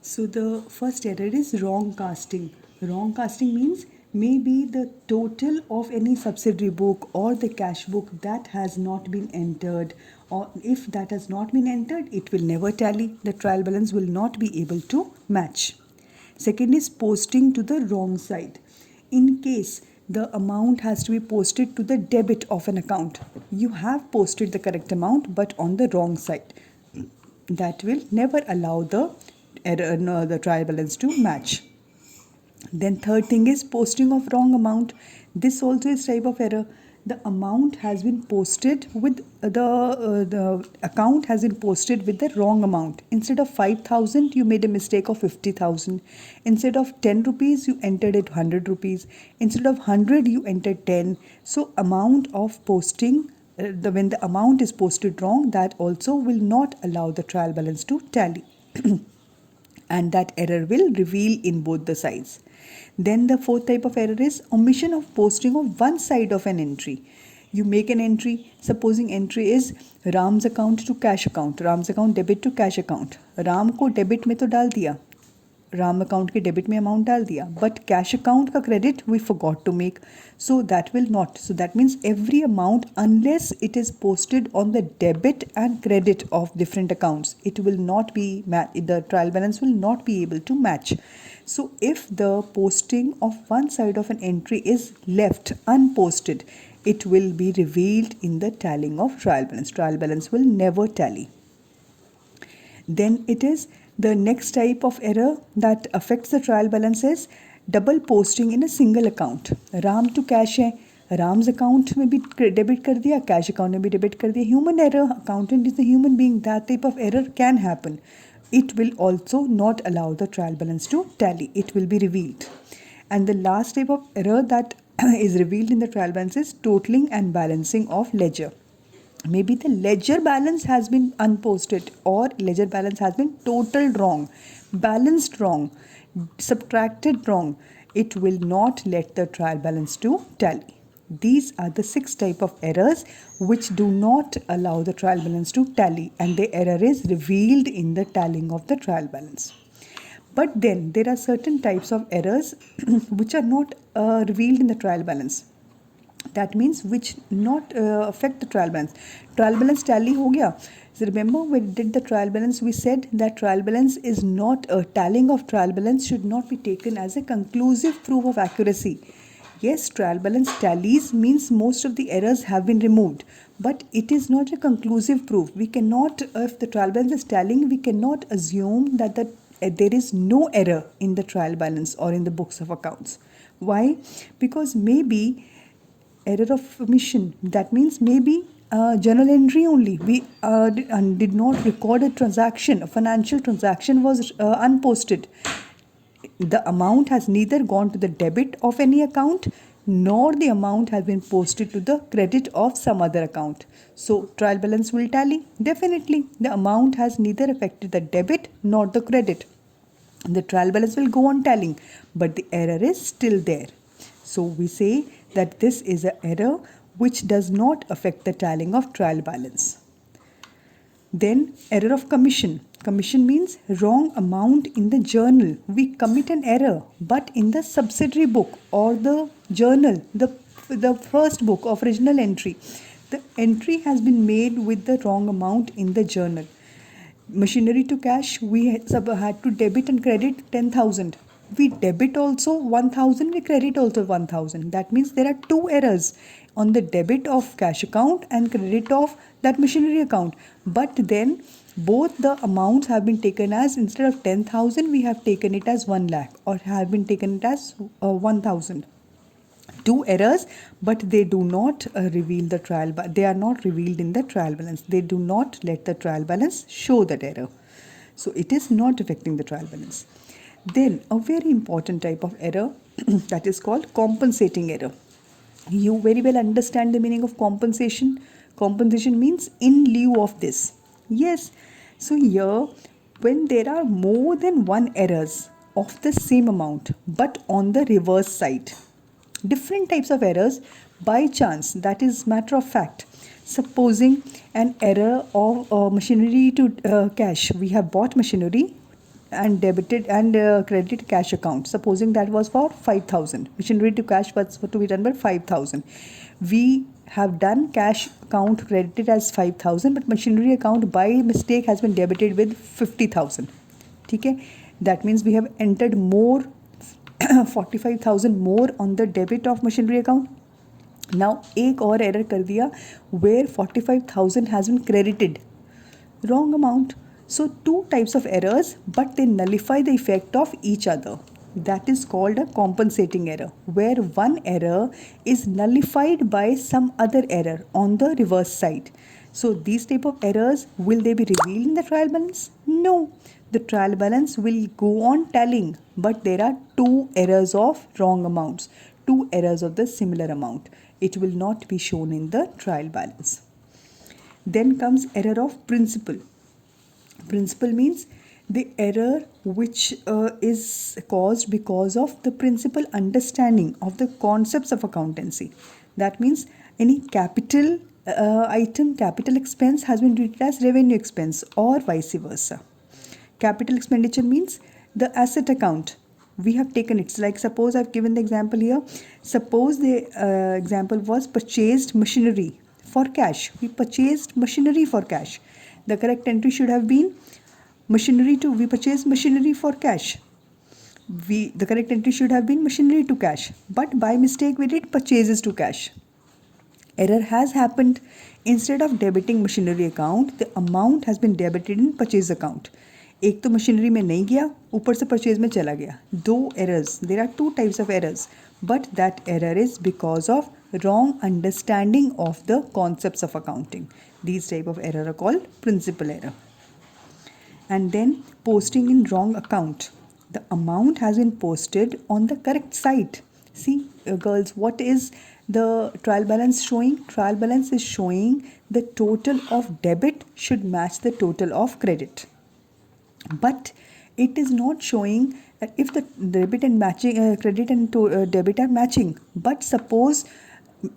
So the first error is wrong casting. Wrong casting means maybe the total of any subsidiary book or the cash book that has not been entered, or if that has not been entered, it will never tally. The trial balance will not be able to match. Second is posting to the wrong side. In case the amount has to be posted to the debit of an account, you have posted the correct amount but on the wrong side. That will never allow the error, no, the trial balance to match. Then third thing is posting of wrong amount. This also is type of error. The amount has been posted with the account has been posted with the wrong amount. Instead of 5,000, you made a mistake of 50,000. Instead of 10 rupees, you entered it 100 rupees. Instead of 100, you entered 10. So amount of posting, when the amount is posted wrong, that also will not allow the trial balance to tally. And that error will reveal in both the sides. Then the fourth type of error is omission of posting of one side of an entry. You make an entry, supposing entry is Ram's account to cash account, Ram's account debit to cash account. Ram को debit में तो डाल दिया, Ram account के debit में amount डाल दिया, but cash account का credit we forgot to make, so that will not. So that means every amount unless it is posted on the debit and credit of different accounts, it will not be the trial balance will not be able to match. So if the posting of one side of an entry is left unposted, it will be revealed in the tallying of trial balance. Trial balance will never tally. Then it is the next type of error that affects the trial balance is double posting in a single account. Ram to cash है, Ram's account में भी debit कर दिया, cash account में भी debit कर दिया. Human error, accountant is the human being, that type of error can happen. It will also not allow the trial balance to tally. It will be revealed. And the last type of error that is revealed in the trial balance is totaling and balancing of ledger. Maybe the ledger balance has been unposted or ledger balance has been totaled wrong, balanced wrong, subtracted wrong. It will not let the trial balance to tally. These are the 6 type of errors which do not allow the trial balance to tally, and the error is revealed in the tallying of the trial balance. But then there are certain types of errors which are not revealed in the trial balance. That means which not affect the trial balance. Trial balance tally हो गया. So remember when we did the trial balance, we said that trial balance is not a tallying of trial balance should not be taken as a conclusive proof of accuracy. Yes, trial balance tallies means most of the errors have been removed, but it is not a conclusive proof. We cannot, if the trial balance is tallying, we cannot assume that there is no error in the trial balance or in the books of accounts. Why? Because maybe error of omission, that means maybe journal entry only, we did not record a transaction, a financial transaction was unposted. The amount has neither gone to the debit of any account nor the amount has been posted to the credit of some other account. So trial balance will tally. Definitely the amount has neither affected the debit nor the credit. The trial balance will go on tallying, but the error is still there. So we say that this is an error which does not affect the tallying of trial balance. Then error of commission. Commission means wrong amount in the journal. We commit an error, but in the subsidiary book or the journal, the first book of original entry, the entry has been made with the wrong amount in the journal. Machinery to cash, we had to debit and credit 10,000. We debit also 1,000, we credit also 1,000. That means there are 2 errors on the debit of cash account and credit of that machinery account. But then both the amounts have been taken as, instead of 10,000, we have taken it as 1 lakh or have been taken it as 1,000. 2 errors, but they do not reveal the trial, but they are not revealed in the trial balance. They do not let the trial balance show that error. So it is not affecting the trial balance. Then a very important type of error that is called compensating error. You very well understand the meaning of compensation. Compensation means in lieu of this. Yes. So here, when there are more than one errors of the same amount, but on the reverse side, different types of errors by chance, that is matter of fact. Supposing an error of machinery to cash, we have bought machinery and debited and credited cash account. Supposing that was for 5,000. Machinery to cash was to be done by 5,000. We have done cash account credited as 5,000, but machinery account by mistake has been debited with 50,000. ठीक है, that means we have entered more 45,000 more on the debit of machinery account. Now एक और error कर दिया where 45,000 has been credited, wrong amount. So two types of errors, but they nullify the effect of each other. That is called a compensating error, where one error is nullified by some other error on the reverse side. So these type of errors, will they be revealed in the trial balance? No. The trial balance will go on tallying, but there are two errors of wrong amounts, two errors of the similar amount. It will not be shown in the trial balance. Then comes error of principle. Principle means the error which is caused because of the principal understanding of the concepts of accountancy. That means any capital item, capital expense has been treated as revenue expense or vice versa. Capital expenditure means the asset account. We have taken it. Like suppose I've given the example here. Suppose the example was purchased machinery for cash. We purchased machinery for cash. The correct entry should have been we purchased machinery for cash. The correct entry should have been machinery to cash. But by mistake we did purchases to cash. Error has happened. Instead of debiting machinery account, the amount has been debited in purchase account. एक तो machinery में नहीं गया, ऊपर से purchase में चला गया. दो errors. There are two types of errors, but that error is because of wrong understanding of the concepts of accounting. These type of error are called principal error. And then posting in wrong account. The amount has been posted on the correct site. See, girls, what is the trial balance showing? Trial balance is showing the total of debit should match the total of credit. But it is not showing if the debit and matching credit and debit are matching. But suppose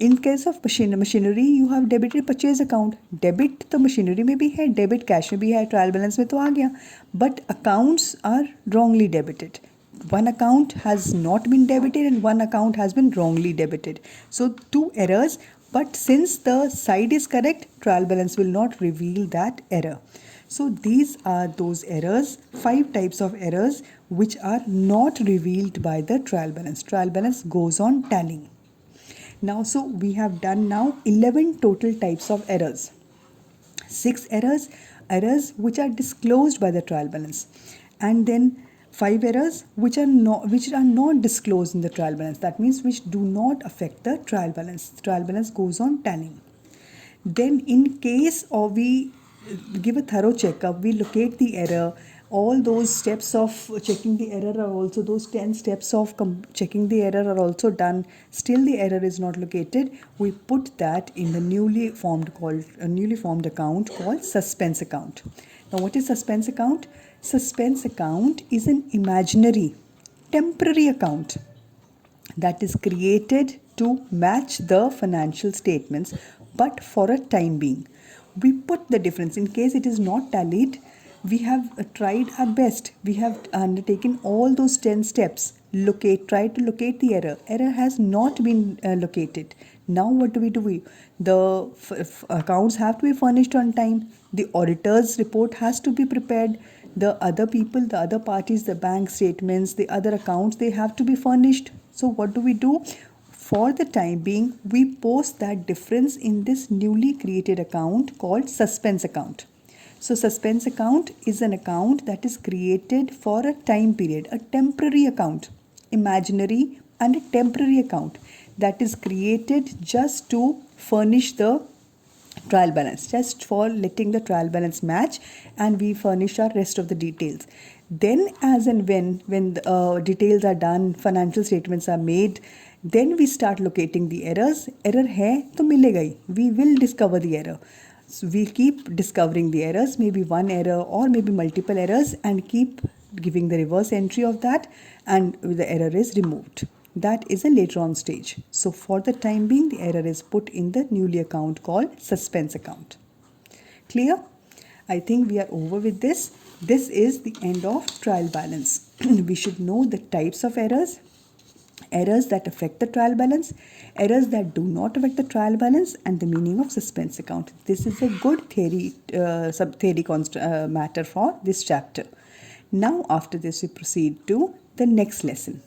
in case of machinery you have debited purchase account. Debit तो machinery में भी है, debit cash में भी है, trial balance में तो आ गया. But accounts are wrongly debited. One account has not been debited and one account has been wrongly debited. So two errors, but since the side is correct, trial balance will not reveal that error. So these are those errors, 5 types of errors which are not revealed by the trial balance. Trial balance goes on tallying. Now, so we have done now 11 total types of errors. 6 errors which are disclosed by the trial balance, and then 5 errors which are not disclosed in the trial balance. That means which do not affect the trial balance. Trial balance goes on tallying. Then in case of we give a thorough checkup, we locate the error. All those steps of checking the error are also, those 10 steps of checking the error are also done. Still the error is not located. We put that in the newly formed account called suspense account. Now what is suspense account? Suspense account is an imaginary, temporary account that is created to match the financial statements, but for a time being. We put the difference. In case it is not tallied, we have tried our best. We have undertaken all those 10 steps. Try to locate the error. Error has not been located. Now what do? The accounts have to be furnished on time. The auditor's report has to be prepared. The other people, the other parties, the bank statements, the other accounts, they have to be furnished. So what do? For the time being, we post that difference in this newly created account called suspense account. So suspense account is an account that is created for a time period, a temporary account, imaginary and a temporary account that is created just to furnish the trial balance, just for letting the trial balance match, and we furnish our rest of the details. Then as and when the details are done, financial statements are made, then we start locating the errors. Error hai to milega hi. We will discover the error. So we keep discovering the errors, maybe one error or maybe multiple errors, and keep giving the reverse entry of that, and the error is removed. That is a later on stage. So for the time being, the error is put in the newly account called suspense account. Clear? I think we are over with this. This is the end of trial balance. We should know the types of errors, errors that affect the trial balance, errors that do not affect the trial balance, and the meaning of suspense account. This is a good theory, matter for this chapter. Now, after this, we proceed to the next lesson.